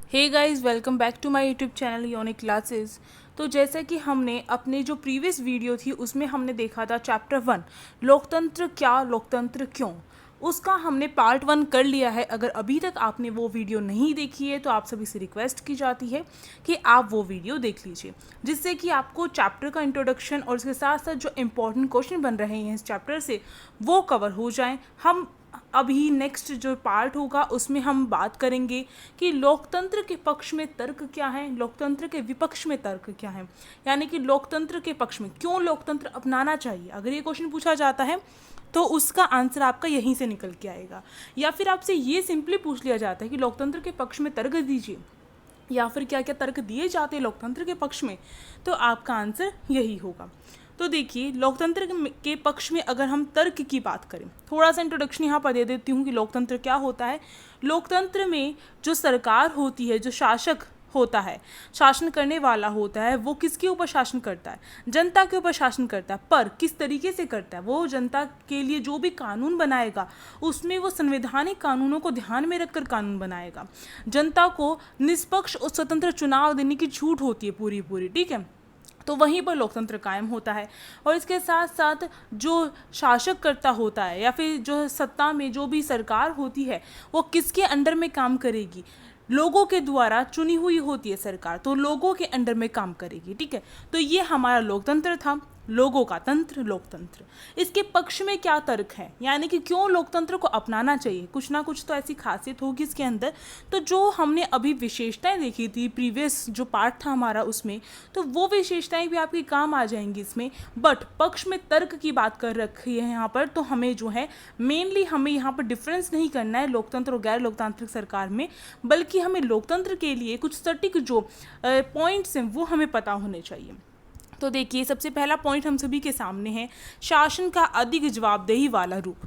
Hey guys, welcome back to my YouTube channel unique classes. तो जैसा कि हमने अपने जो प्रीवियस वीडियो थी उसमें हमने देखा था चैप्टर 1 लोकतंत्र क्या, लोकतंत्र क्यों। उसका हमने पार्ट 1 कर लिया है। अगर अभी तक आपने वो वीडियो नहीं देखी है तो आप सभी से रिक्वेस्ट की जाती है कि आप वो वीडियो देख लीजिए, जिससे कि आपको चैप्टर का इंट्रोडक्शन और उसके साथ साथ जो इम्पोर्टेंट क्वेश्चन बन रहे हैं इस चैप्टर से वो कवर हो जाएं। हम अभी नेक्स्ट जो पार्ट होगा उसमें हम बात करेंगे कि लोकतंत्र के पक्ष में तर्क क्या है, लोकतंत्र के विपक्ष में तर्क क्या है, यानी कि लोकतंत्र के पक्ष में क्यों लोकतंत्र अपनाना चाहिए। अगर ये क्वेश्चन पूछा जाता है तो उसका आंसर आपका यहीं से निकल के आएगा। या फिर आपसे ये सिंपली पूछ लिया जाता है कि लोकतंत्र के पक्ष में तर्क दीजिए, या फिर क्या क्या तर्क दिए जाते हैं लोकतंत्र के पक्ष में, तो आपका आंसर यही होगा। तो देखिए, लोकतंत्र के पक्ष में अगर हम तर्क की बात करें, थोड़ा सा इंट्रोडक्शन यहाँ पर दे देती हूँ कि लोकतंत्र क्या होता है। लोकतंत्र में जो सरकार होती है, जो शासक होता है, शासन करने वाला होता है, वो किसके ऊपर शासन करता है? जनता के ऊपर शासन करता है। पर किस तरीके से करता है? वो जनता के लिए जो भी कानून बनाएगा उसमें वो संवैधानिक कानूनों को ध्यान में रखकर कानून बनाएगा। जनता को निष्पक्ष और स्वतंत्र चुनाव देने की छूट होती है पूरी, ठीक है। तो वहीं पर लोकतंत्र कायम होता है। और इसके साथ साथ जो शासक करता होता है या फिर जो सत्ता में जो भी सरकार होती है वो किसके अंडर में काम करेगी? लोगों के द्वारा चुनी हुई होती है सरकार, तो लोगों के अंडर में काम करेगी, ठीक है। तो ये हमारा लोकतंत्र था, लोगों का तंत्र, लोकतंत्र। इसके पक्ष में क्या तर्क है, यानी कि क्यों लोकतंत्र को अपनाना चाहिए? कुछ ना कुछ तो ऐसी खासियत होगी इसके अंदर। तो जो हमने अभी विशेषताएं देखी थी प्रीवियस जो पार्ट था हमारा उसमें, तो वो विशेषताएं भी आपके काम आ जाएंगी इसमें। बट पक्ष में तर्क की बात कर रखी है यहाँ पर, तो हमें जो है मेनली हमें यहाँ पर डिफरेंस नहीं करना है लोकतंत्र और गैर लोकतांत्रिक सरकार में, बल्कि हमें लोकतंत्र के लिए कुछ सटीक जो पॉइंट्स हैं वो हमें पता होने चाहिए। तो देखिए, सबसे पहला पॉइंट हम सभी के सामने है शासन का अधिक जवाबदेही वाला रूप।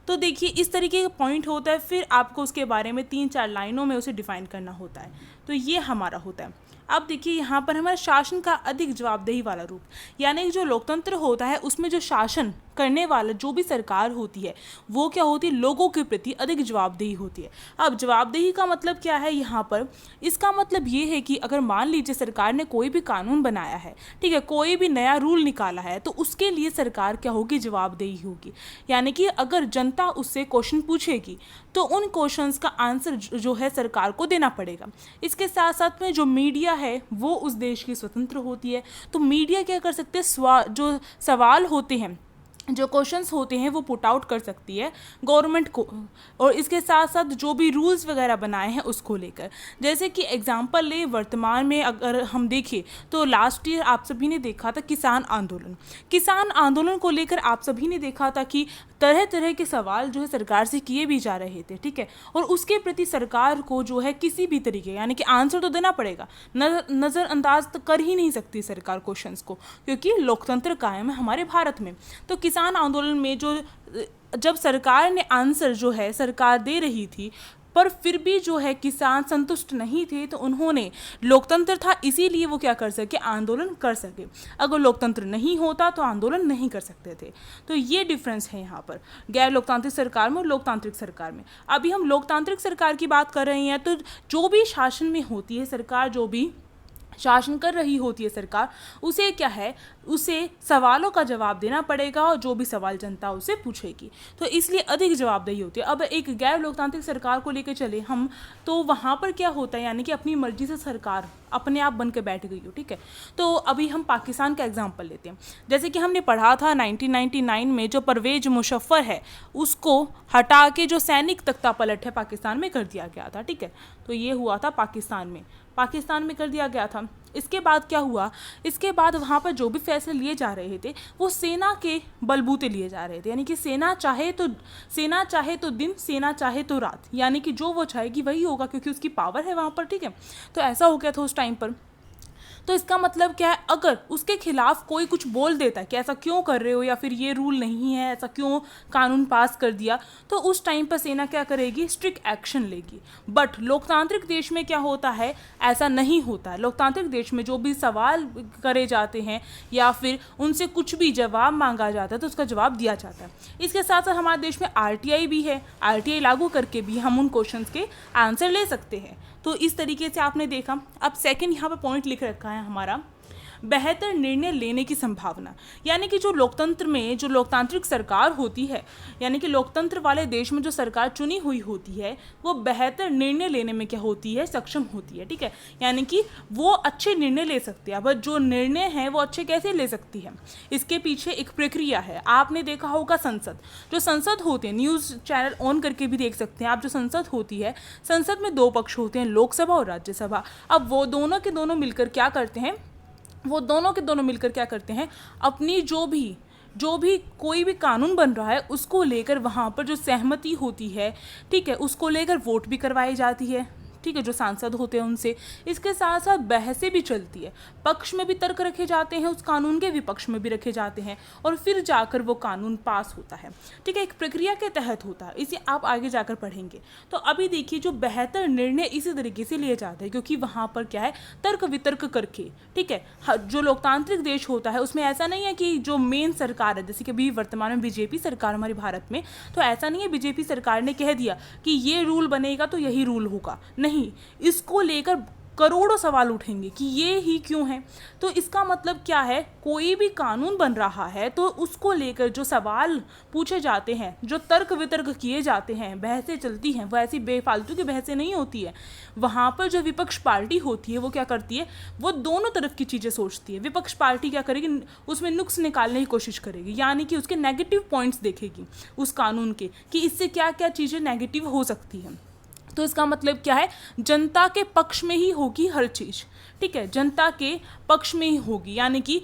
तो देखिए, इस तरीके का पॉइंट होता है, फिर आपको उसके बारे में 3-4 लाइनों में उसे डिफाइन करना होता है। तो ये हमारा होता है। अब देखिए, यहाँ पर हमारा शासन का अधिक जवाबदेही वाला रूप, यानी जो लोकतंत्र होता है उसमें जो शासन करने वाला जो भी सरकार होती है वो क्या होती है? लोगों के प्रति अधिक जवाबदेही होती है। अब जवाबदेही का मतलब क्या है यहाँ पर? इसका मतलब ये है कि अगर मान लीजिए सरकार ने कोई भी कानून बनाया है, ठीक है, कोई भी नया रूल निकाला है, तो उसके लिए सरकार क्या होगी? जवाबदेही होगी। यानी कि अगर जनता उससे क्वेश्चन पूछेगी तो उन क्वेश्चंस का आंसर जो है सरकार को देना पड़ेगा। इसके साथ साथ में जो मीडिया है वो उस देश की स्वतंत्र होती है। तो मीडिया क्या कर सकते हैं? जो सवाल होते हैं, जो क्वेश्चंस होते हैं वो पुट आउट कर सकती है गवर्नमेंट को, और इसके साथ साथ जो भी रूल्स वगैरह बनाए हैं उसको लेकर। जैसे कि एग्जांपल ले, वर्तमान में अगर हम देखें तो लास्ट ईयर आप सभी ने देखा था किसान आंदोलन को लेकर आप सभी ने देखा था कि तरह तरह के सवाल जो है सरकार से किए भी जा रहे थे, ठीक है। और उसके प्रति सरकार को जो है किसी भी तरीके यानी कि आंसर तो देना पड़ेगा, नज़रअंदाज तो कर ही नहीं सकती सरकार क्वेश्चंस को, क्योंकि लोकतंत्र कायम है हमारे भारत में। तो किसान आंदोलन में जब सरकार ने आंसर जो है सरकार दे रही थी, पर फिर भी जो है किसान संतुष्ट नहीं थे, तो उन्होंने, लोकतंत्र था इसीलिए वो क्या कर सके? आंदोलन कर सके। अगर लोकतंत्र नहीं होता तो आंदोलन नहीं कर सकते थे। तो ये डिफरेंस है यहाँ पर गैर लोकतांत्रिक सरकार में और लोकतांत्रिक सरकार में। अभी हम लोकतांत्रिक सरकार की बात कर रहे हैं, तो जो भी शासन में होती है सरकार, जो भी शासन कर रही होती है सरकार, उसे क्या है? उसे सवालों का जवाब देना पड़ेगा, और जो भी सवाल जनता उसे पूछेगी, तो इसलिए अधिक जवाबदेही होती है। अब एक गैर लोकतांत्रिक सरकार को लेकर चले हम, तो वहाँ पर क्या होता है, यानी कि अपनी मर्जी से सरकार अपने आप बन के बैठ गई हो, ठीक है। तो अभी हम पाकिस्तान का एग्जाम्पल लेते हैं। जैसे कि हमने पढ़ा था 1999 में जो परवेज मुशर्रफ है उसको हटा के जो सैनिक तख्ता पलट है पाकिस्तान में कर दिया गया था, ठीक है। तो ये हुआ था पाकिस्तान में कर दिया गया था। इसके बाद क्या हुआ? इसके बाद वहाँ पर जो भी फैसले लिए जा रहे थे वो सेना के बलबूते लिए जा रहे थे, यानी कि सेना चाहे तो दिन, सेना चाहे तो रात, यानी कि जो वो चाहेगी वही होगा, क्योंकि उसकी पावर है वहाँ पर, ठीक है। तो ऐसा हो गया था उस टाइम पर। तो इसका मतलब क्या है? अगर उसके खिलाफ कोई कुछ बोल देता है कि ऐसा क्यों कर रहे हो, या फिर ये रूल नहीं है, ऐसा क्यों कानून पास कर दिया, तो उस टाइम पर सेना क्या करेगी? स्ट्रिक्ट एक्शन लेगी। बट लोकतांत्रिक देश में क्या होता है? ऐसा नहीं होता है। लोकतांत्रिक देश में जो भी सवाल करे जाते हैं या फिर उनसे कुछ भी जवाब मांगा जाता है तो उसका जवाब दिया जाता है। इसके साथ साथ हमारे देश में RTI भी है। RTI लागू करके भी हम उन क्वेश्चंस के आंसर ले सकते हैं। तो इस तरीके से आपने देखा। अब सेकंड यहाँ पे पॉइंट लिख रखा है हमारा, बेहतर निर्णय लेने की संभावना। यानी कि जो लोकतंत्र में जो लोकतांत्रिक सरकार होती है, यानी कि लोकतंत्र वाले देश में जो सरकार चुनी हुई होती है, वो बेहतर निर्णय लेने में क्या होती है, सक्षम होती है। ठीक है, यानी कि वो अच्छे निर्णय ले सकती है। अब जो निर्णय है वो अच्छे कैसे ले सकती है, इसके पीछे एक प्रक्रिया है। आपने देखा होगा संसद, जो संसद होते हैं, न्यूज़ चैनल ऑन करके भी देख सकते हैं आप, जो संसद होती है, संसद में दो पक्ष होते हैं, लोकसभा और राज्यसभा। अब वो दोनों के दोनों मिलकर क्या करते हैं, वो दोनों के दोनों मिलकर क्या करते हैं, अपनी जो भी कोई भी कानून बन रहा है उसको लेकर वहाँ पर जो सहमति होती है, ठीक है, उसको लेकर वोट भी करवाई जाती है। ठीक है, जो सांसद होते हैं उनसे। इसके साथ साथ बहसें भी चलती है, पक्ष में भी तर्क रखे जाते हैं उस कानून के, विपक्ष में भी रखे जाते हैं, और फिर जाकर वो कानून पास होता है। ठीक है, एक प्रक्रिया के तहत होता है, इसे आप आगे जाकर पढ़ेंगे। तो अभी देखिए, जो बेहतर निर्णय इसी तरीके से लिए जाते हैं, क्योंकि वहाँ पर क्या है, तर्क वितर्क करके। ठीक है, जो लोकतांत्रिक देश होता है उसमें ऐसा नहीं है कि जो मेन सरकार है, जैसे कि अभी वर्तमान में बीजेपी सरकार हमारे भारत में, तो ऐसा नहीं है बीजेपी सरकार ने कह दिया कि ये रूल बनेगा तो यही रूल होगा, नहीं, इसको लेकर करोड़ों सवाल उठेंगे कि ये ही क्यों है। तो इसका मतलब क्या है, कोई भी कानून बन रहा है तो उसको लेकर जो सवाल पूछे जाते हैं, जो तर्क वितर्क किए जाते हैं, बहसें चलती हैं, वो ऐसी बेफालतू की बहसें नहीं होती है। वहाँ पर जो विपक्ष पार्टी होती है वो क्या करती है, वो दोनों तरफ की चीज़ें सोचती है। विपक्ष पार्टी क्या करेगी, उसमें नुक्स निकालने की कोशिश करेगी, यानी कि उसके नेगेटिव पॉइंट्स देखेगी उस कानून के, कि इससे क्या क्या चीज़ें नेगेटिव हो सकती हैं। तो इसका मतलब क्या है, जनता के पक्ष में ही होगी हर चीज़। ठीक है, जनता के पक्ष में ही होगी, यानी कि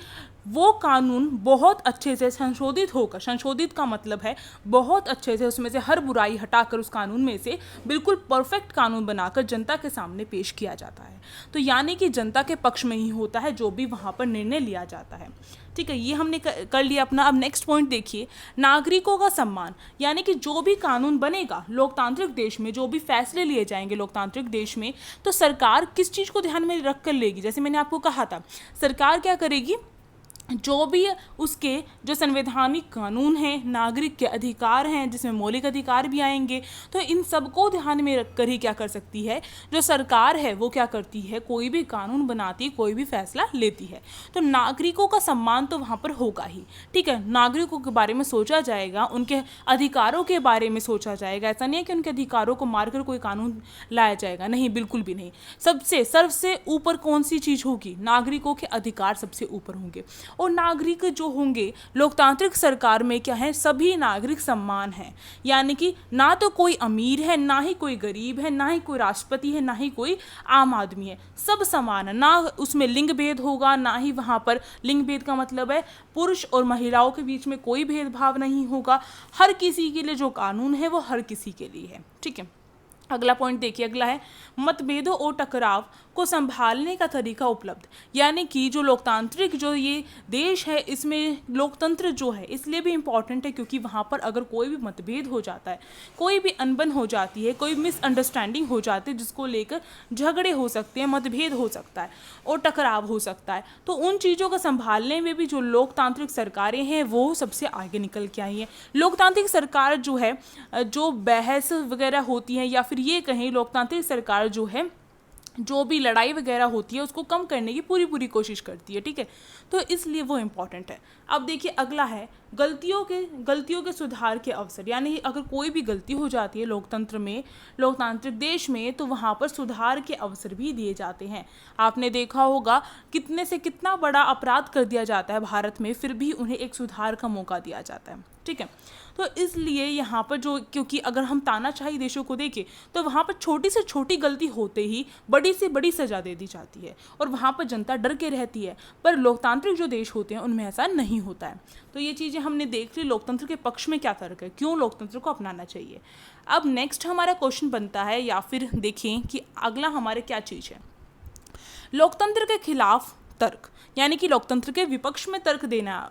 वो कानून बहुत अच्छे से संशोधित होकर, संशोधित का मतलब है बहुत अच्छे से उसमें से हर बुराई हटाकर उस कानून में से बिल्कुल परफेक्ट कानून बनाकर जनता के सामने पेश किया जाता है। तो यानी कि जनता के पक्ष में ही होता है जो भी वहाँ पर निर्णय लिया जाता है। ठीक है, ये हमने कर लिया अपना। अब नेक्स्ट पॉइंट देखिए, नागरिकों का सम्मान। यानी कि जो भी कानून बनेगा लोकतांत्रिक देश में, जो भी फैसले लिए जाएंगे लोकतांत्रिक देश में, तो सरकार किस चीज़ को ध्यान में रख कर लेगी। जैसे मैंने आपको कहा था, सरकार क्या करेगी, जो भी उसके जो संवैधानिक कानून हैं, नागरिक के अधिकार हैं, जिसमें मौलिक अधिकार भी आएंगे, तो इन सबको ध्यान में रखकर ही क्या कर सकती है, जो सरकार है वो क्या करती है, कोई भी कानून बनाती, कोई भी फैसला लेती है। तो नागरिकों का सम्मान तो वहाँ पर होगा ही। ठीक है, नागरिकों के बारे में सोचा जाएगा, उनके अधिकारों के बारे में सोचा जाएगा। ऐसा नहीं है कि उनके अधिकारों को मारकर कोई कानून लाया जाएगा, नहीं, बिल्कुल भी नहीं। सबसे ऊपर कौन सी चीज़ होगी, नागरिकों के अधिकार सबसे ऊपर होंगे। और नागरिक जो होंगे लोकतांत्रिक सरकार में क्या है, सभी नागरिक समान हैं। यानी कि ना तो कोई अमीर है, ना ही कोई गरीब है, ना ही कोई राष्ट्रपति है, ना ही कोई आम आदमी है, सब समान है। ना उसमें लिंग भेद होगा, ना ही वहाँ पर लिंग भेद का मतलब है पुरुष और महिलाओं के बीच में कोई भेदभाव नहीं होगा। हर किसी के लिए जो कानून है वो हर किसी के लिए है। ठीक है, अगला पॉइंट देखिए, अगला है मतभेदों और टकराव को संभालने का तरीका उपलब्ध। यानी कि जो लोकतांत्रिक जो ये देश है, इसमें लोकतंत्र जो है इसलिए भी इम्पॉर्टेंट है क्योंकि वहाँ पर अगर कोई भी मतभेद हो जाता है, कोई भी अनबन हो जाती है, कोई मिसअंडरस्टैंडिंग हो जाती है, जिसको लेकर झगड़े हो सकते हैं, मतभेद हो सकता है और टकराव हो सकता है, तो उन चीज़ों को संभालने में भी जो लोकतांत्रिक सरकारें हैं वो सबसे आगे निकल के आई हैं। लोकतांत्रिक सरकार जो है, जो बहस वगैरह होती है, या फिर ये कहें लोकतांत्रिक सरकार जो है, जो भी लड़ाई वगैरह होती है उसको कम करने की पूरी कोशिश करती है। ठीक है, तो इसलिए वो इम्पॉर्टेंट है। अब देखिए, अगला है गलतियों के सुधार के अवसर। यानी अगर कोई भी गलती हो जाती है लोकतंत्र में, लोकतांत्रिक देश में, तो वहाँ पर सुधार के अवसर भी दिए जाते हैं। आपने देखा होगा कितने से कितना बड़ा अपराध कर दिया जाता है भारत में, फिर भी उन्हें एक सुधार का मौका दिया जाता है। ठीक है, तो इसलिए यहाँ पर जो, क्योंकि अगर हम तानाशाही देशों को देखें तो वहाँ पर छोटी से छोटी गलती होते ही बड़ी से बड़ी सजा दे दी जाती है और वहाँ पर जनता डर के रहती है। पर लोकतांत्रिक जो देश होते हैं उनमें ऐसा नहीं होता है। तो ये चीज़ें हमने देख ली, लोकतंत्र के पक्ष में क्या तर्क है, क्यों लोकतंत्र को अपनाना चाहिए। अब नेक्स्ट हमारा क्वेश्चन बनता है, या फिर देखें कि अगला हमारे क्या चीज़ है, लोकतंत्र के खिलाफ तर्क। यानी कि लोकतंत्र के विपक्ष में तर्क देना।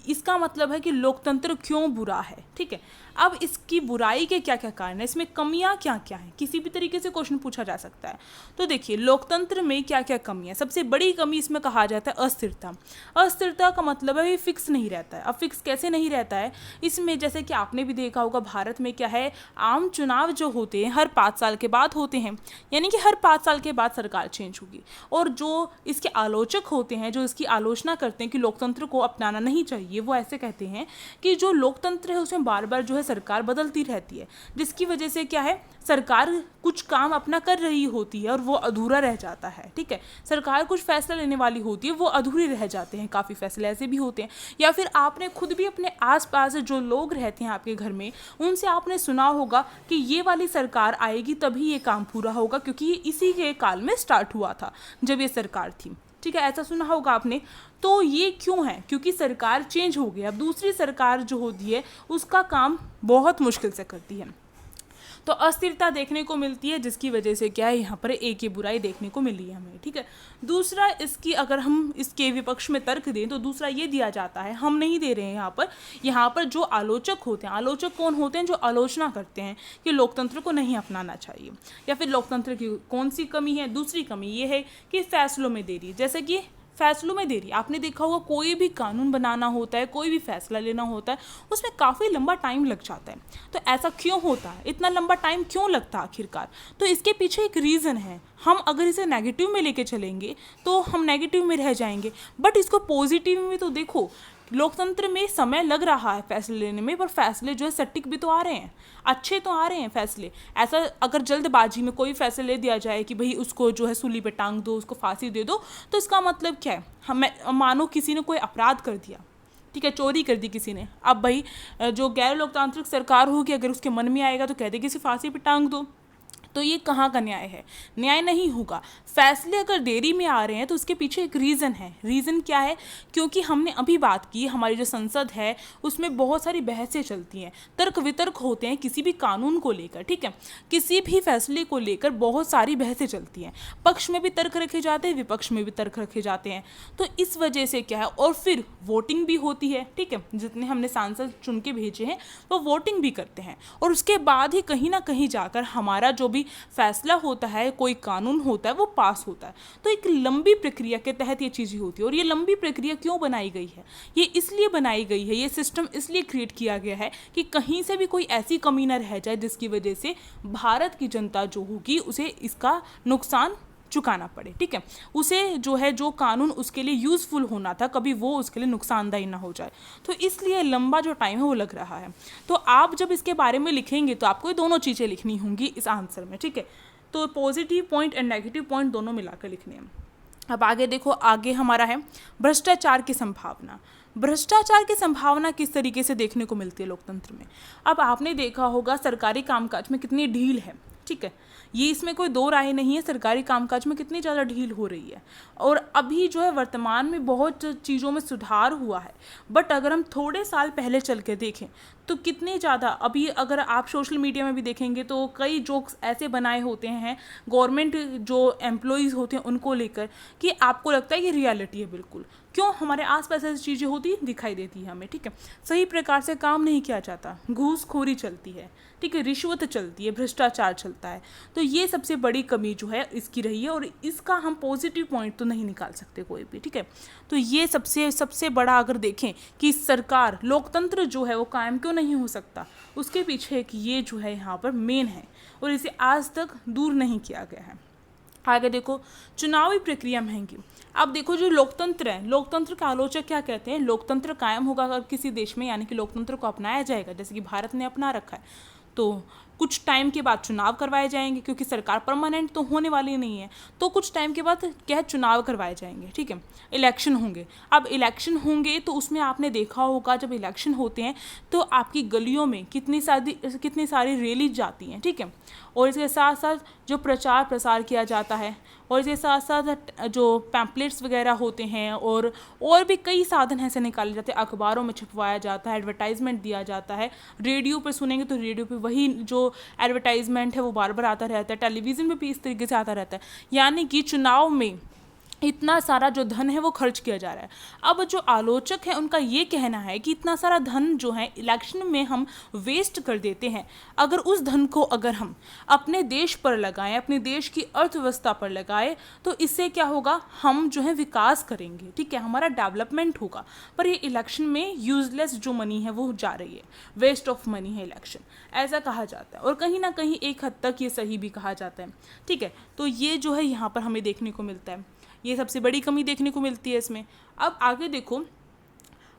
इसका मतलब है कि लोकतंत्र क्यों बुरा है, ठीक है। अब इसकी बुराई के क्या क्या कारण है, इसमें कमियां क्या क्या हैं, किसी भी तरीके से क्वेश्चन पूछा जा सकता है। तो देखिए लोकतंत्र में क्या क्या कमी है। सबसे बड़ी कमी इसमें कहा जाता है अस्थिरता। अस्थिरता का मतलब है ये फिक्स नहीं रहता है। अब फिक्स कैसे नहीं रहता है, इसमें जैसे कि आपने भी देखा होगा भारत में क्या है, आम चुनाव जो होते हैं हर 5 साल के बाद होते हैं, यानी कि हर 5 साल के बाद सरकार चेंज होगी। और जो इसके आलोचक होते हैं, जो इसकी आलोचना करते हैं कि लोकतंत्र को अपनाना नहीं चाहिए, वो ऐसे कहते हैं कि जो लोकतंत्र है उसमें बार बार जो है सरकार बदलती रहती है, जिसकी वजह से क्या है, सरकार कुछ काम अपना कर रही होती है और वो अधूरा रह जाता है, ठीक है। सरकार कुछ फैसला लेने वाली होती है, वो अधूरे रह जाते हैं। काफ़ी फैसले ऐसे भी होते हैं। या फिर आपने खुद भी अपने आसपास जो लोग रहते हैं आपके घर में, उनसे आपने सुना होगा कि ये वाली सरकार आएगी तभी ये काम पूरा होगा, क्योंकि ये इसी के काल में स्टार्ट हुआ था जब ये सरकार थी, ठीक है। ऐसा सुना होगा आपने। तो ये क्यों है, क्योंकि सरकार चेंज हो गई। अब दूसरी सरकार जो होती है उसका काम बहुत मुश्किल से करती है, तो अस्थिरता देखने को मिलती है, जिसकी वजह से क्या है, यहाँ पर एक ही बुराई देखने को मिली है हमें, ठीक है। दूसरा, इसकी अगर हम इसके विपक्ष में तर्क दें तो दूसरा ये दिया जाता है, हम नहीं दे रहे हैं यहाँ पर जो आलोचक होते हैं, आलोचक कौन होते हैं, जो आलोचना करते हैं कि लोकतंत्र को नहीं अपनाना चाहिए, या फिर लोकतंत्र की कौन सी कमी है। दूसरी कमी ये है कि फैसलों में देरी, जैसे कि फैसलों में देरी। आपने देखा होगा कोई भी कानून बनाना होता है, कोई भी फैसला लेना होता है, उसमें काफ़ी लंबा टाइम लग जाता है। तो ऐसा क्यों होता है, इतना लंबा टाइम क्यों लगता है आखिरकार? तो इसके पीछे एक रीज़न है। हम अगर इसे नेगेटिव में लेके चलेंगे तो हम नेगेटिव में रह जाएंगे, बट इसको पॉजिटिव में तो देखो, लोकतंत्र में समय लग रहा है फैसले लेने में, पर फैसले जो है सटीक भी तो आ रहे हैं, अच्छे तो आ रहे हैं फैसले। ऐसा अगर जल्दबाजी में कोई फैसले ले दिया जाए कि भाई उसको जो है सूली पे टांग दो, उसको फांसी दे दो, तो इसका मतलब क्या है, हमें मानो किसी ने कोई अपराध कर दिया, ठीक है, चोरी कर दी किसी ने, अब भाई जो गैर लोकतांत्रिक सरकार होगी अगर उसके मन में आएगा तो कह देगी इसे फांसी पे टांग दो, तो ये कहाँ का न्याय है? न्याय नहीं होगा। फैसले अगर देरी में आ रहे हैं तो उसके पीछे एक रीज़न है। रीज़न क्या है? क्योंकि हमने अभी बात की, हमारी जो संसद है उसमें बहुत सारी बहसें चलती हैं, तर्क वितर्क होते हैं किसी भी कानून को लेकर, ठीक है, किसी भी फैसले को लेकर बहुत सारी बहसें चलती हैं। पक्ष में भी तर्क रखे जाते हैं, विपक्ष में भी तर्क रखे जाते हैं। तो इस वजह से क्या है, और फिर वोटिंग भी होती है, ठीक है, जितने हमने सांसद चुन के भेजे हैं वो वोटिंग भी करते हैं, और उसके बाद ही कहीं ना कहीं जाकर हमारा जो भी फैसला होता है, कोई कानून होता है, वो पास होता है। तो एक लंबी प्रक्रिया के तहत ये चीज़ें होती है। और ये लंबी प्रक्रिया क्यों बनाई गई है? ये इसलिए बनाई गई है, ये सिस्टम इसलिए क्रिएट किया गया है कि कहीं से भी कोई ऐसी कमी ना रह जाए जिसकी वजह से भारत की जनता जो होगी उसे इसका नुकसान चुकाना पड़े, ठीक है, उसे जो है जो कानून उसके लिए यूज़फुल होना था कभी वो उसके लिए नुकसानदायी ना हो जाए। तो इसलिए लंबा जो टाइम है वो लग रहा है। तो आप जब इसके बारे में लिखेंगे तो आपको ये दोनों चीज़ें लिखनी होंगी इस आंसर में, ठीक है। तो positive point and negative point दोनों मिलाकर लिखने हैं। अब आगे देखो, आगे हमारा है भ्रष्टाचार की संभावना। भ्रष्टाचार की संभावना किस तरीके से देखने को मिलती है लोकतंत्र में? अब आपने देखा होगा सरकारी कामकाज में कितनी ढील है, ठीक है, ये इसमें कोई दो राय नहीं है, सरकारी कामकाज में कितनी ज़्यादा ढील हो रही है। और अभी जो है वर्तमान में बहुत चीज़ों में सुधार हुआ है, बट अगर हम थोड़े साल पहले चल के देखें तो कितने ज़्यादा, अभी अगर आप सोशल मीडिया में भी देखेंगे तो कई जोक्स ऐसे बनाए होते हैं गवर्नमेंट जो एम्प्लॉयज़ होते हैं उनको लेकर कि आपको लगता है ये रियलिटी है बिल्कुल। क्यों? हमारे आसपास ऐसी चीज़ें होती दिखाई देती है हमें, ठीक है, सही प्रकार से काम नहीं किया जाता, घूसखोरी चलती है, ठीक है, रिश्वत चलती है, भ्रष्टाचार चलता है। तो ये सबसे बड़ी कमी जो है इसकी रही है, और इसका हम पॉजिटिव पॉइंट तो नहीं निकाल सकते कोई भी, ठीक है। तो ये सबसे बड़ा अगर देखें कि सरकार लोकतंत्र जो है वो कायम क्यों नहीं हो सकता, उसके पीछे एक ये जो है यहाँ पर मेन है, और इसे आज तक दूर नहीं किया गया है। आगे देखो, चुनावी प्रक्रिया महंगी। अब देखो जो लोकतंत्र है, लोकतंत्र का आलोचक क्या कहते हैं, लोकतंत्र कायम होगा अगर किसी देश में, यानी कि लोकतंत्र को अपनाया जाएगा, जैसे कि भारत ने अपना रखा है, तो कुछ टाइम के बाद चुनाव करवाए जाएंगे, क्योंकि सरकार परमानेंट तो होने वाली नहीं है, तो कुछ टाइम के बाद क्या है, चुनाव करवाए जाएंगे, ठीक है, इलेक्शन होंगे। अब इलेक्शन होंगे तो उसमें आपने देखा होगा जब इलेक्शन होते हैं तो आपकी गलियों में कितनी सारी रैली जाती हैं, ठीक है, और इसके साथ साथ जो प्रचार प्रसार किया जाता है, और इसके साथ साथ जो पैम्पलेट्स वगैरह होते हैं, और भी कई साधन ऐसे निकाले जाते हैं, अखबारों में छपवाया जाता है, एडवर्टाइजमेंट दिया जाता है, रेडियो पर सुनेंगे तो रेडियो पे वही जो एडवर्टाइजमेंट है वो बार बार आता रहता है, टेलीविज़न में भी इस तरीके से आता रहता है। यानी कि चुनाव में इतना सारा जो धन है वो खर्च किया जा रहा है। अब जो आलोचक है उनका ये कहना है कि इतना सारा धन जो है इलेक्शन में हम वेस्ट कर देते हैं, अगर उस धन को अगर हम अपने देश पर लगाएं, अपने देश की अर्थव्यवस्था पर लगाएं, तो इससे क्या होगा, हम जो है विकास करेंगे, ठीक है, हमारा डेवलपमेंट होगा। पर ये इलेक्शन में यूजलेस जो मनी है वो जा रही है, वेस्ट ऑफ मनी है इलेक्शन, ऐसा कहा जाता है। और कहीं ना कहीं एक हद तक ये सही भी कहा जाता है, ठीक है। तो ये जो है यहाँ पर हमें देखने को मिलता है, ये सबसे बड़ी कमी देखने को मिलती है इसमें। अब आगे देखो,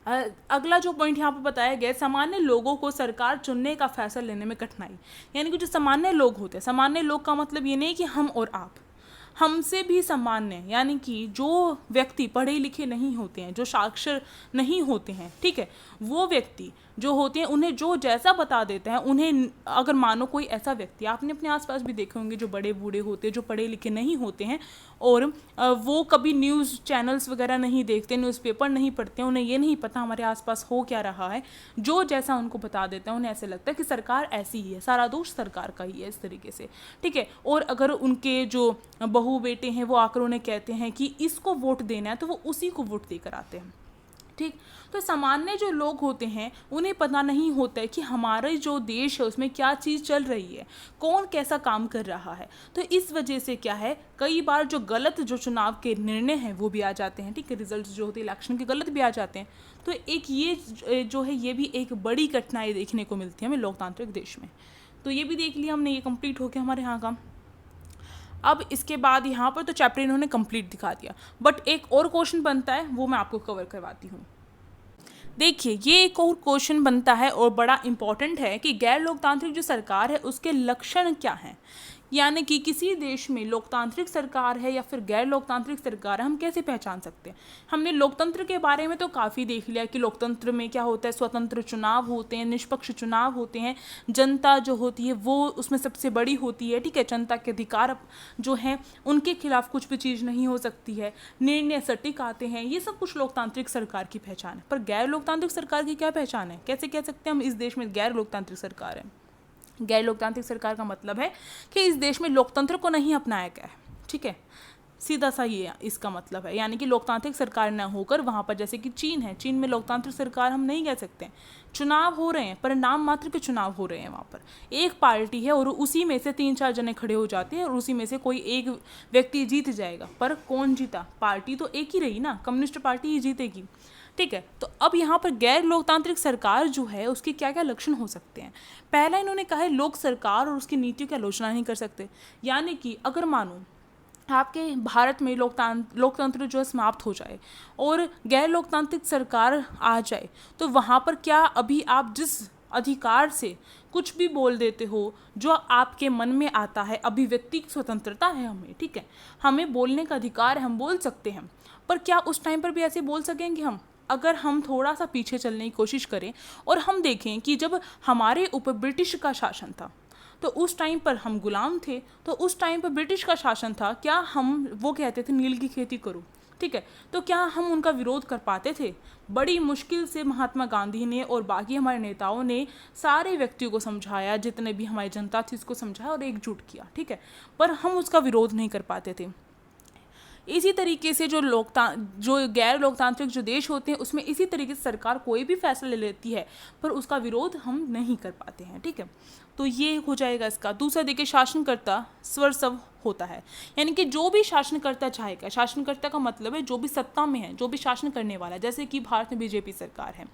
अगला जो पॉइंट यहाँ पर बताया गया, सामान्य लोगों को सरकार चुनने का फैसला लेने में कठिनाई। यानी कि जो सामान्य लोग होते हैं, सामान्य लोग का मतलब ये नहीं कि हम और आप, हमसे भी सामान्य, यानी कि जो व्यक्ति पढ़े लिखे नहीं होते हैं, जो साक्षर नहीं होते हैं, ठीक है, वो व्यक्ति जो होते हैं उन्हें जो जैसा बता देते हैं, उन्हें अगर मानो कोई ऐसा व्यक्ति, आपने अपने आसपास भी देखे होंगे जो बड़े बूढ़े होते हैं, जो पढ़े लिखे नहीं होते हैं और वो कभी न्यूज़ चैनल्स वगैरह नहीं देखते, न्यूज़पेपर नहीं पढ़ते, उन्हें ये नहीं पता हमारे आसपास हो क्या रहा है, जो जैसा उनको बता देते हैं उन्हें ऐसे लगता है कि सरकार ऐसी ही है, सारा दोष सरकार का ही है, इस तरीके से, ठीक है। और अगर उनके जो बहू बेटे हैं वो आकर उन्हें कहते हैं कि इसको वोट देना है, तो वो उसी को वोट देकर आते हैं, ठीक। तो सामान्य जो लोग होते हैं उन्हें पता नहीं होता है कि हमारे जो देश है उसमें क्या चीज़ चल रही है, कौन कैसा काम कर रहा है। तो इस वजह से क्या है, कई बार जो गलत जो चुनाव के निर्णय हैं वो भी आ जाते हैं, ठीक है, रिजल्ट जो होते हैं इलेक्शन के गलत भी आ जाते हैं। तो एक ये जो है ये भी एक बड़ी कठिनाई देखने को मिलती है हमें लोकतांत्रिक देश में। तो ये भी देख लिया हमने, ये कंप्लीट हो गया हमारे यहाँ का। अब इसके बाद यहाँ पर तो चैप्टर इन्होंने कंप्लीट दिखा दिया, बट एक और क्वेश्चन बनता है, वो मैं आपको कवर करवाती हूँ। देखिए, ये एक और क्वेश्चन बनता है और बड़ा इंपॉर्टेंट है कि गैर लोकतांत्रिक जो सरकार है उसके लक्षण क्या हैं। यानी कि किसी देश में लोकतांत्रिक सरकार है या फिर गैर लोकतांत्रिक सरकार है, हम कैसे पहचान सकते हैं। हमने लोकतंत्र के बारे में तो काफ़ी देख लिया कि लोकतंत्र में क्या होता है, स्वतंत्र चुनाव होते हैं, निष्पक्ष चुनाव होते हैं, जनता जो होती है वो उसमें सबसे बड़ी होती है, ठीक है, जनता के अधिकार जो हैं उनके खिलाफ कुछ भी चीज़ नहीं हो सकती है, निर्णय सटीक आते हैं, ये सब कुछ लोकतांत्रिक सरकार की पहचान है। पर गैर लोकतांत्रिक सरकार की क्या पहचान है, कैसे कह सकते हैं हम इस देश में गैर लोकतांत्रिक सरकार है। गैर लोकतांत्रिक सरकार का मतलब है कि इस देश में लोकतंत्र को नहीं अपनाया गया है, ठीक है, सीधा सा ये इसका मतलब है। यानी कि लोकतांत्रिक सरकार न होकर वहाँ पर, जैसे कि चीन है, चीन में लोकतांत्रिक सरकार हम नहीं कह सकते। चुनाव हो रहे हैं पर नाम मात्र के चुनाव हो रहे हैं, वहाँ पर एक पार्टी है और उसी में से 3-4 जने खड़े हो जाते हैं और उसी में से कोई एक व्यक्ति जीत जाएगा। पर कौन जीता, पार्टी तो एक ही रही ना, कम्युनिस्ट पार्टी ही जीतेगी, ठीक है। तो अब यहाँ पर गैर लोकतांत्रिक सरकार जो है उसके क्या क्या लक्षण हो सकते हैं। पहला इन्होंने कहा है, लोक सरकार और उसकी नीतियों की आलोचना नहीं कर सकते। यानी कि अगर मानो आपके भारत में लोकतंत्र जो है समाप्त हो जाए और गैर लोकतांत्रिक सरकार आ जाए, तो वहाँ पर क्या अभी आप जिस अधिकार से कुछ भी बोल देते हो, जो आपके मन में आता है, अभिव्यक्ति की स्वतंत्रता है हमें, ठीक है, हमें बोलने का अधिकार है, हम बोल सकते हैं। पर क्या उस टाइम पर भी ऐसे बोल सकेंगे हम? अगर हम थोड़ा सा पीछे चलने की कोशिश करें और हम देखें कि जब हमारे ऊपर ब्रिटिश का शासन था तो उस टाइम पर हम गुलाम थे, तो उस टाइम पर ब्रिटिश का शासन था, क्या हम वो कहते थे नील की खेती करो, ठीक है, तो क्या हम उनका विरोध कर पाते थे? बड़ी मुश्किल से महात्मा गांधी ने और बाकी हमारे नेताओं ने सारे व्यक्तियों को समझाया, जितने भी हमारी जनता थी उसको समझाया और एकजुट किया, ठीक है, पर हम उसका विरोध नहीं कर पाते थे। इसी तरीके से जो गैर लोकतांत्रिक जो देश होते हैं उसमें इसी तरीके से सरकार कोई भी फैसला ले लेती है पर उसका विरोध हम नहीं कर पाते हैं, ठीक है। तो ये हो जाएगा इसका। दूसरा देखिए, शासनकर्ता स्वर्सव होता है, यानी कि जो भी शासनकर्ता चाहेगा, शासनकर्ता का मतलब है जो भी सत्ता में है, जो भी शासन करने वाला है, जैसे कि भारत में बीजेपी सरकार है,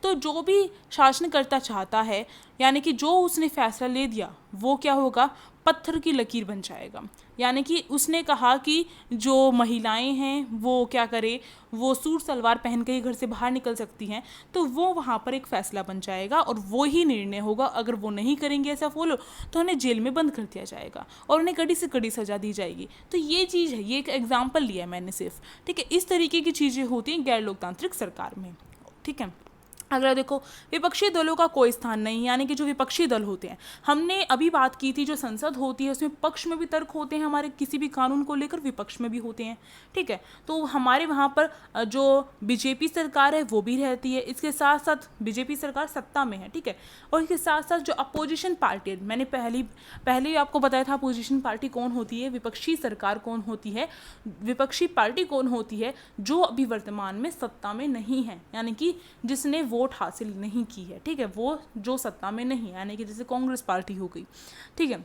तो जो भी शासनकर्ता चाहता है, यानी कि जो उसने फैसला ले दिया वो क्या होगा, पत्थर की लकीर बन जाएगा। यानी कि उसने कहा कि जो महिलाएं हैं वो क्या करे, वो सूट सलवार पहन के ही घर से बाहर निकल सकती हैं, तो वो वहाँ पर एक फ़ैसला बन जाएगा और वो ही निर्णय होगा। अगर वो नहीं करेंगे ऐसा फॉलो तो उन्हें जेल में बंद कर दिया जाएगा और उन्हें कड़ी से कड़ी सज़ा दी जाएगी। तो ये चीज़ है, ये एक एग्जाम्पल लिया है मैंने सिर्फ, ठीक है। इस तरीके की चीज़ें होती हैं गैर लोकतांत्रिक सरकार में, ठीक है। अगला देखो, विपक्षी दलों का कोई स्थान नहीं, यानी कि जो विपक्षी दल होते हैं, हमने अभी बात की थी जो संसद होती है उसमें पक्ष में भी तर्क होते हैं, हमारे किसी भी कानून को लेकर विपक्ष में भी होते हैं, ठीक है। तो हमारे वहाँ पर जो बीजेपी सरकार है वो भी रहती है, इसके साथ साथ बीजेपी सरकार सत्ता में है, ठीक है। और इसके साथ साथ जो अपोजिशन पार्टी है, मैंने पहले ही आपको बताया था अपोजिशन पार्टी कौन होती है, विपक्षी सरकार कौन होती है, विपक्षी पार्टी कौन होती है, जो अभी वर्तमान में सत्ता में नहीं है, यानी कि जिसने वोट हासिल नहीं की है, ठीक है, वो जो सत्ता में नहीं है, यानी कि जैसे कांग्रेस पार्टी हो गई, ठीक है।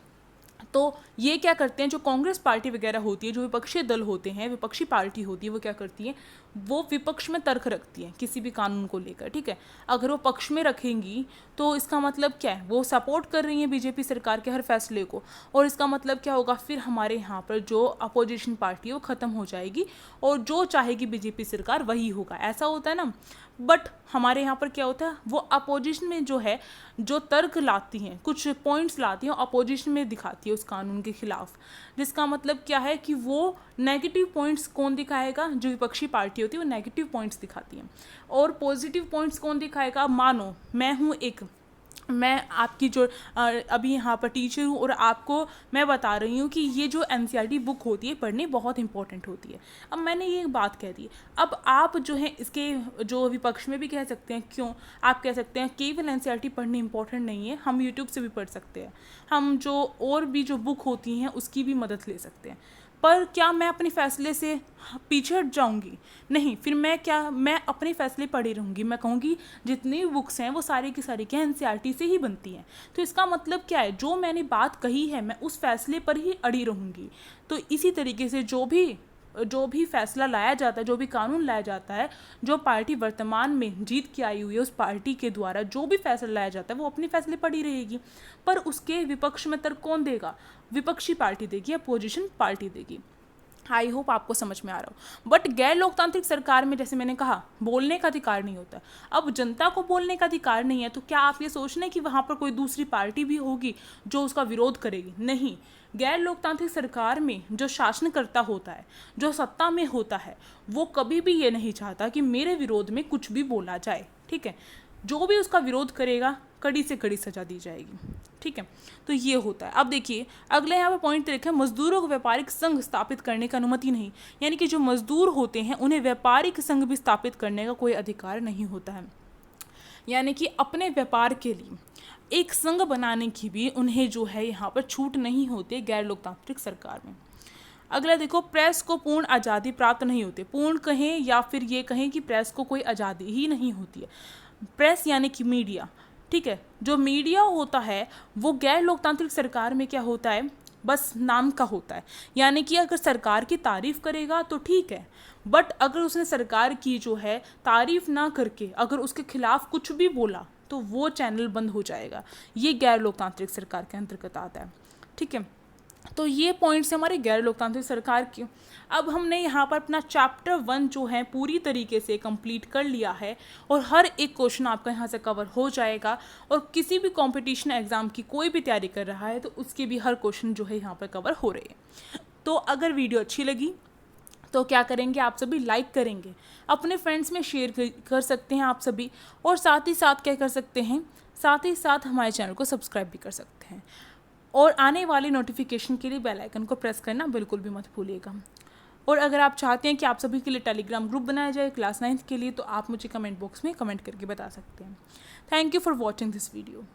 तो ये क्या करते हैं, जो कांग्रेस पार्टी वगैरह होती है, जो विपक्षी दल होते हैं, विपक्षी पार्टी होती है, वो क्या करती है, वो विपक्ष में तर्क रखती है किसी भी कानून को लेकर, ठीक है। अगर वो पक्ष में रखेंगी तो इसका मतलब क्या है, वो सपोर्ट कर रही हैं बीजेपी सरकार के हर फैसले को, और इसका मतलब क्या होगा, फिर हमारे यहाँ पर जो अपोजिशन पार्टी है वो ख़त्म हो जाएगी और जो चाहेगी बीजेपी सरकार वही होगा, ऐसा होता है ना। बट हमारे यहाँ पर क्या होता है, वो अपोजिशन में जो है जो तर्क लाती हैं, कुछ पॉइंट्स लाती हैं, अपोजिशन में दिखाती है उस कानून के खिलाफ, जिसका मतलब क्या है कि वो नेगेटिव पॉइंट्स कौन दिखाएगा, जो विपक्षी पार्टी होती है वो नेगेटिव पॉइंट्स दिखाती हैं, और पॉजिटिव पॉइंट्स कौन दिखाएगा। मानो मैं आपकी जो अभी यहाँ पर टीचर हूँ और आपको मैं बता रही हूँ कि ये जो एनसीईआरटी बुक होती है पढ़नी बहुत इंपॉर्टेंट होती है। अब मैंने ये बात कह दी, अब आप जो है इसके जो विपक्ष में भी कह सकते हैं, क्यों आप कह सकते हैं केवल एनसीईआरटी पढ़नी इंपॉर्टेंट नहीं है, हम यूट्यूब से भी पढ़ सकते हैं, हम जो और भी जो बुक होती हैं उसकी भी मदद ले सकते हैं। पर क्या मैं अपने फैसले से पीछे हट जाऊंगी? नहीं, फिर मैं अपने फैसले पढ़ी रहूँगी, मैं कहूँगी जितनी भी बुक्स हैं वो सारी की सारी क्या एनसीईआरटी से ही बनती हैं। तो इसका मतलब क्या है, जो मैंने बात कही है मैं उस फैसले पर ही अड़ी रहूँगी। तो इसी तरीके से जो भी फैसला लाया जाता है, जो भी कानून लाया जाता है, जो पार्टी वर्तमान में जीत के आई हुई है उस पार्टी के द्वारा जो भी फैसला लाया जाता है वो अपने फैसले पर ही रहेगी, पर उसके विपक्ष में तर्क कौन देगा, विपक्षी पार्टी देगी, अपोजिशन पार्टी देगी। आई होप आपको समझ में आ रहा हो। बट गैर लोकतांत्रिक सरकार में जैसे मैंने कहा बोलने का अधिकार नहीं होता। अब जनता को बोलने का अधिकार नहीं है तो क्या आप ये सोच रहे हैं कि वहाँ पर कोई दूसरी पार्टी भी होगी जो उसका विरोध करेगी? नहीं, गैर लोकतांत्रिक सरकार में जो शासनकर्ता होता है, जो सत्ता में होता है, वो कभी भी ये नहीं चाहता कि मेरे विरोध में कुछ भी बोला जाए, ठीक है। जो भी उसका विरोध करेगा कड़ी से कड़ी सजा दी जाएगी, ठीक है। तो ये होता है। अब देखिए अगले यहाँ पे पॉइंट देखें, मजदूरों को व्यापारिक संघ स्थापित करने की अनुमति नहीं, यानी कि जो मजदूर होते हैं उन्हें व्यापारिक संघ भी स्थापित करने का कोई अधिकार नहीं होता है, यानी कि अपने व्यापार के लिए एक संघ बनाने की भी उन्हें जो है यहाँ पर छूट नहीं होती गैर लोकतांत्रिक सरकार में। अगला देखो, प्रेस को पूर्ण आज़ादी प्राप्त नहीं होती। पूर्ण कहें या फिर ये कहें कि प्रेस को कोई आज़ादी ही नहीं होती है। प्रेस यानी कि मीडिया, ठीक है, जो मीडिया होता है वो गैर लोकतांत्रिक सरकार में क्या होता है, बस नाम का होता है। यानी कि अगर सरकार की तारीफ़ करेगा तो ठीक है, बट अगर उसने सरकार की जो है तारीफ़ ना करके अगर उसके खिलाफ कुछ भी बोला तो वो चैनल बंद हो जाएगा। ये गैर लोकतांत्रिक सरकार के अंतर्गत आता है, ठीक है। तो ये पॉइंट्स हमारे गैर लोकतांत्रिक सरकार की। अब हमने यहाँ पर अपना चैप्टर 1 जो है पूरी तरीके से कंप्लीट कर लिया है और हर एक क्वेश्चन आपका यहाँ से कवर हो जाएगा। और किसी भी कंपटीशन एग्ज़ाम की कोई भी तैयारी कर रहा है तो उसके भी हर क्वेश्चन जो है यहाँ पर कवर हो रहे हैं। तो अगर वीडियो अच्छी लगी तो क्या करेंगे, आप सभी लाइक करेंगे, अपने फ्रेंड्स में शेयर कर सकते हैं आप सभी, और साथ ही साथ क्या कर सकते हैं, साथ ही साथ हमारे चैनल को सब्सक्राइब भी कर सकते हैं। और आने वाली नोटिफिकेशन के लिए बेल आइकन को प्रेस करना बिल्कुल भी मत भूलिएगा। और अगर आप चाहते हैं कि आप सभी के लिए टेलीग्राम ग्रुप बनाया जाए क्लास 9th के लिए तो आप मुझे कमेंट बॉक्स में कमेंट करके बता सकते हैं। Thank you for watching this video.